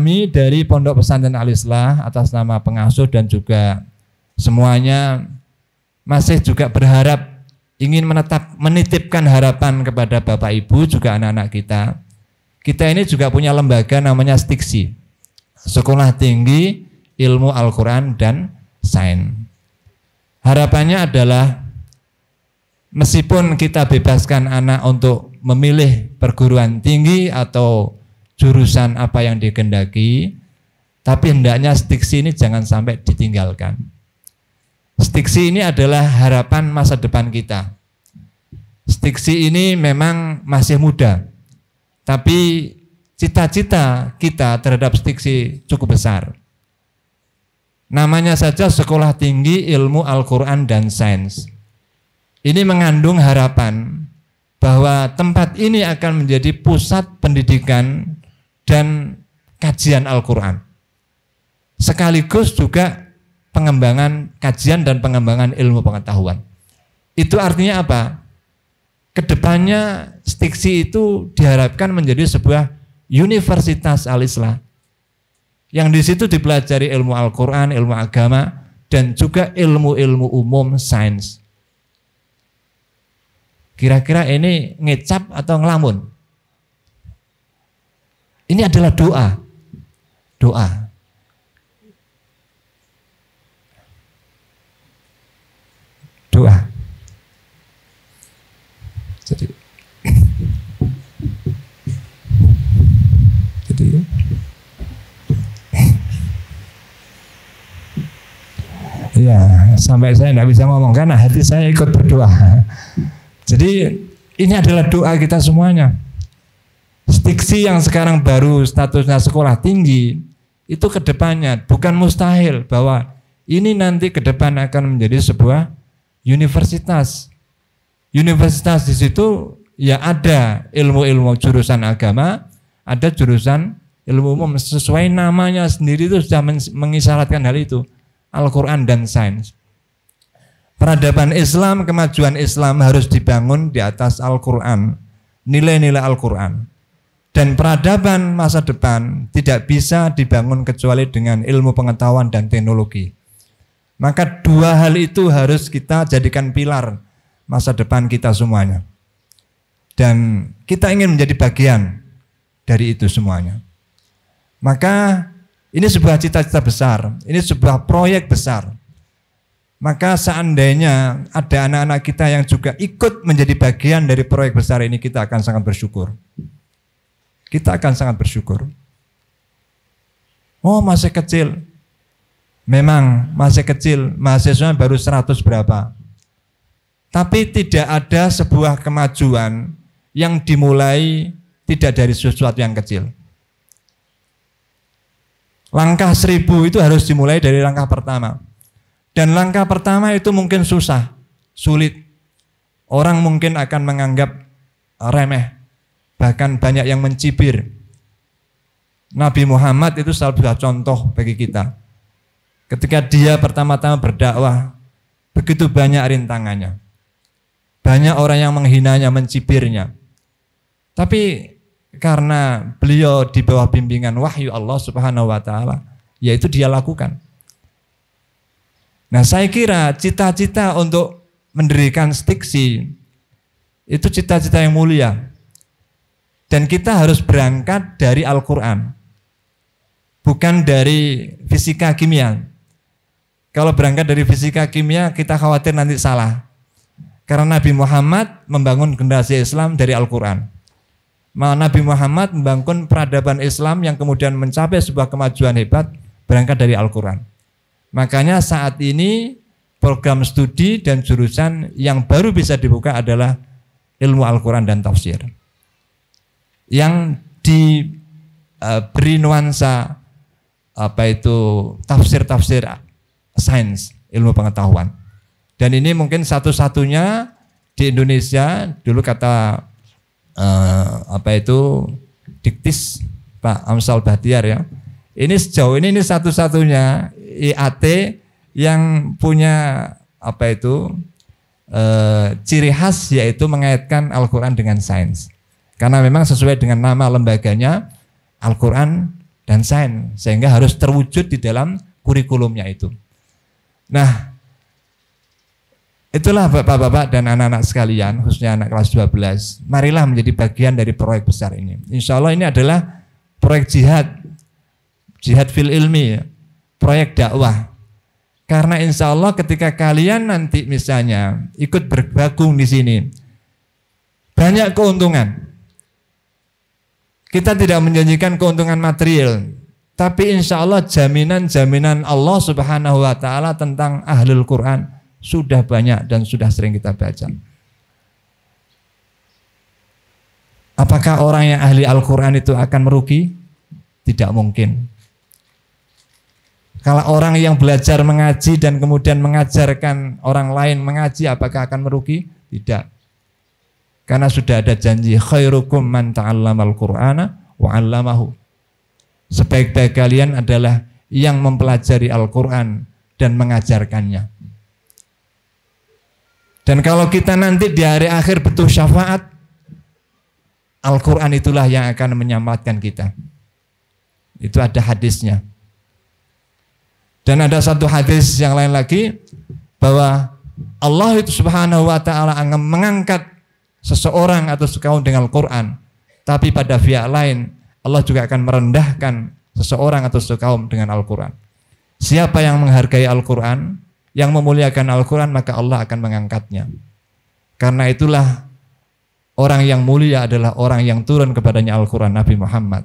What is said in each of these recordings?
kami dari Pondok Pesantren Al-Islah atas nama pengasuh dan juga semuanya masih juga berharap ingin menitipkan harapan kepada Bapak Ibu juga anak-anak kita. Kita ini juga punya lembaga namanya Stiksi, Sekolah Tinggi Ilmu Al-Quran dan Sains. Harapannya adalah meskipun kita bebaskan anak untuk memilih perguruan tinggi atau jurusan apa yang dikehendaki, tapi hendaknya Stiksi ini jangan sampai ditinggalkan. Stiksi ini adalah harapan masa depan kita. Stiksi ini memang masih muda, tapi cita-cita kita terhadap Stiksi cukup besar. Namanya saja Sekolah Tinggi Ilmu Al-Quran dan Sains. Ini mengandung harapan bahwa tempat ini akan menjadi pusat pendidikan dan kajian Al-Quran. Sekaligus juga pengembangan kajian dan pengembangan ilmu pengetahuan. Itu artinya apa? Kedepannya Stiksi itu diharapkan menjadi sebuah universitas Al-Islah yang di situ dipelajari ilmu Al-Quran, ilmu agama, dan juga ilmu-ilmu umum sains. Kira-kira ini ngecap atau ngelamun? Ini adalah doa. Doa. Doa. Jadi ya, sampai saya tidak bisa ngomong karena hati saya ikut berdoa. Jadi ini adalah doa kita semuanya. Stiksi yang sekarang baru statusnya sekolah tinggi, itu kedepannya bukan mustahil bahwa ini nanti ke depan akan menjadi sebuah universitas. Universitas di situ ya ada ilmu-ilmu jurusan agama, ada jurusan ilmu umum, sesuai namanya sendiri itu sudah mengisyaratkan hal itu, Al-Quran dan Sains. Peradaban Islam, kemajuan Islam harus dibangun di atas Al-Quran, nilai-nilai Al-Quran. Dan peradaban masa depan tidak bisa dibangun kecuali dengan ilmu pengetahuan dan teknologi. Maka dua hal itu harus kita jadikan pilar masa depan kita semuanya. Dan kita ingin menjadi bagian dari itu semuanya. Maka ini sebuah cita-cita besar, ini sebuah proyek besar. Maka seandainya ada anak-anak kita yang juga ikut menjadi bagian dari proyek besar ini, kita akan sangat bersyukur. Kita akan sangat bersyukur. Oh, masih kecil. Memang masih kecil, mahasiswa baru 100 berapa. Tapi tidak ada sebuah kemajuan yang dimulai tidak dari sesuatu yang kecil. Langkah 1000 itu harus dimulai dari langkah pertama. Dan langkah pertama itu mungkin susah, sulit. Orang mungkin akan menganggap remeh. Bahkan banyak yang mencibir. Nabi Muhammad itu salah contoh bagi kita. Ketika dia pertama-tama berdakwah, begitu banyak rintangannya. Banyak orang yang menghinanya, mencibirnya. Tapi karena beliau di bawah bimbingan wahyu Allah Subhanahu wa taala, yaitu dia lakukan. Nah, saya kira cita-cita untuk mendirikan Stiksi itu cita-cita yang mulia. Dan kita harus berangkat dari Al-Quran, bukan dari fisika kimia. Kalau berangkat dari fisika kimia, kita khawatir nanti salah. Karena Nabi Muhammad membangun generasi Islam dari Al-Quran. Nabi Muhammad membangun peradaban Islam yang kemudian mencapai sebuah kemajuan hebat berangkat dari Al-Quran. Makanya saat ini program studi dan jurusan yang baru bisa dibuka adalah ilmu Al-Quran dan tafsir. Yang diberi nuansa tafsir-tafsir sains, ilmu pengetahuan. Dan ini mungkin satu-satunya di Indonesia, dulu kata Diktis Pak Amsal Bahtiar ya. Ini sejauh ini satu-satunya IAT yang punya ciri khas, yaitu mengaitkan Al-Quran dengan sains. Karena memang sesuai dengan nama lembaganya, Al-Quran dan sains, sehingga harus terwujud di dalam kurikulumnya itu. Nah, itulah Bapak-bapak dan anak-anak sekalian, khususnya anak kelas 12, marilah menjadi bagian dari proyek besar ini. Insya Allah ini adalah proyek jihad fil ilmi, proyek dakwah. Karena insya Allah ketika kalian nanti misalnya ikut bergabung di sini, banyak keuntungan. Kita tidak menjanjikan keuntungan material, tapi insya Allah jaminan-jaminan Allah Subhanahu wa Ta'ala tentang ahlul Quran sudah banyak dan sudah sering kita baca. Apakah orang yang ahli Al-Quran itu akan merugi? Tidak mungkin. Kalau orang yang belajar mengaji dan kemudian mengajarkan orang lain mengaji, apakah akan merugi? Tidak. Karena sudah ada janji, khairukum man ta'allamal Qur'ana wa 'allamahu. Sebaik-baik kalian adalah yang mempelajari Al-Quran dan mengajarkannya. Dan kalau kita nanti di hari akhir butuh syafaat, Al-Quran itulah yang akan menyelamatkan kita. Itu ada hadisnya. Dan ada satu hadis yang lain lagi, bahwa Allah itu Subhanahu wa Ta'ala akan mengangkat seseorang atau sekaum dengan Al-Quran, tapi pada pihak lain Allah juga akan merendahkan seseorang atau sekaum dengan Al-Quran. Siapa yang menghargai Al-Quran, yang memuliakan Al-Quran, maka Allah akan mengangkatnya. Karena itulah orang yang mulia adalah orang yang turun kepadanya Al-Quran, Nabi Muhammad.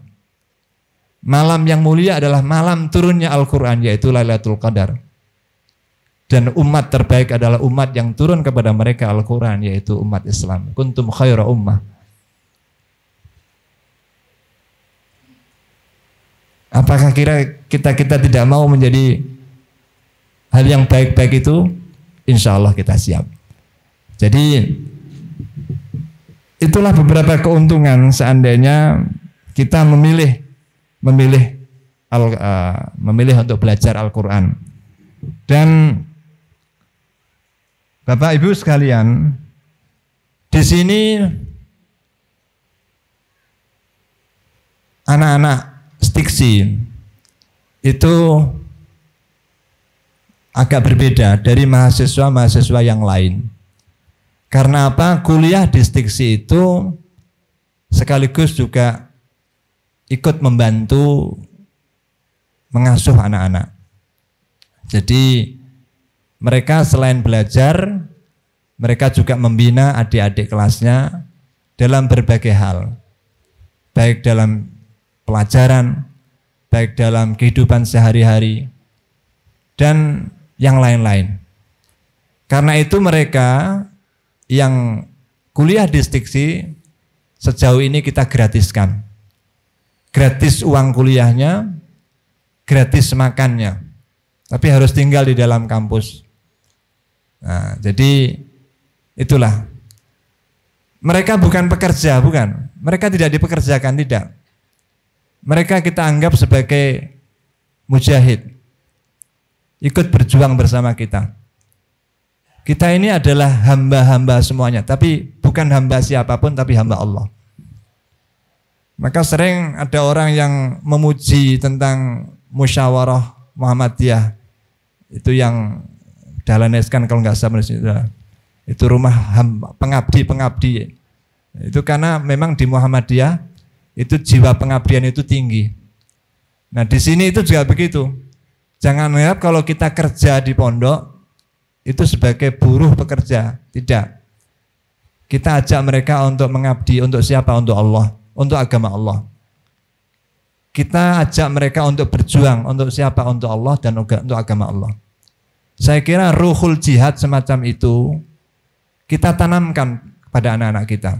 Malam yang mulia adalah malam turunnya Al-Quran, yaitu Lailatul Qadar. Dan umat terbaik adalah umat yang turun kepada mereka Al-Quran, yaitu umat Islam. Kuntum khaira ummah. Apakah kita tidak mau menjadi hal yang baik-baik itu? Insya Allah kita siap. Jadi itulah beberapa keuntungan seandainya kita memilih untuk belajar Al-Quran. Dan Bapak Ibu sekalian, di sini anak-anak stiksi itu agak berbeda dari mahasiswa-mahasiswa yang lain. Karena apa? Kuliah di stiksi itu sekaligus juga ikut membantu mengasuh anak-anak. Jadi mereka selain belajar, mereka juga membina adik-adik kelasnya dalam berbagai hal. Baik dalam pelajaran, baik dalam kehidupan sehari-hari, dan yang lain-lain. Karena itu mereka yang kuliah di stiksi sejauh ini kita gratiskan. Gratis uang kuliahnya, gratis makannya, tapi harus tinggal di dalam kampus. Nah, jadi itulah. Mereka bukan pekerja, bukan. Mereka tidak dipekerjakan, tidak. Mereka kita anggap sebagai mujahid. Ikut berjuang bersama kita. Kita ini adalah hamba-hamba semuanya, tapi bukan hamba siapapun, tapi hamba Allah. Maka sering ada orang yang memuji tentang musyawarah Muhammadiyah. Itu yang Dahlan Iskan kalau nggak salah itu rumah pengabdi. Itu karena memang di Muhammadiyah itu jiwa pengabdian itu tinggi. Nah di sini itu juga begitu. Jangan menganggap kalau kita kerja di pondok itu sebagai buruh pekerja. Tidak. Kita ajak mereka untuk mengabdi untuk siapa? Untuk Allah, untuk agama Allah. Kita ajak mereka untuk berjuang untuk siapa? Untuk Allah dan untuk agama Allah. Saya kira ruhul jihad semacam itu kita tanamkan pada anak-anak kita.